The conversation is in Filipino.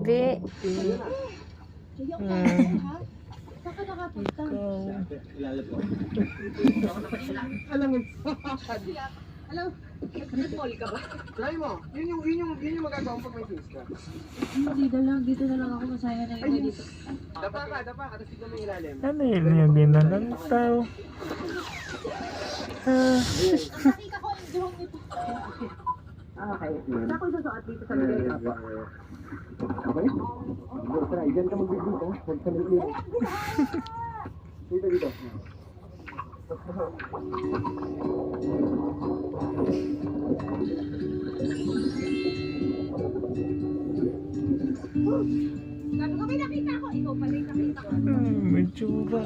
Di. Saka nakapunta. Alam mo. Alam, nag-mall ka ba? Try mo. Yun yung magagawa mo pag may face ka. Hindi na lang, dito na lang ako masaya na yung dito. Dapa ka. Tapos tignan mo yung ilalim. Ano yun yung ginanantaw? Nakita ko yung drone nito. Okay. Saan ko isusuot dito sa bigay ka pa? Okay? Tara, dyan ka magbibig ha. Huwag ka nagpili. Dito. Sabi ko, may nakita ko. Ikaw pala yung nakita ko. May tsura.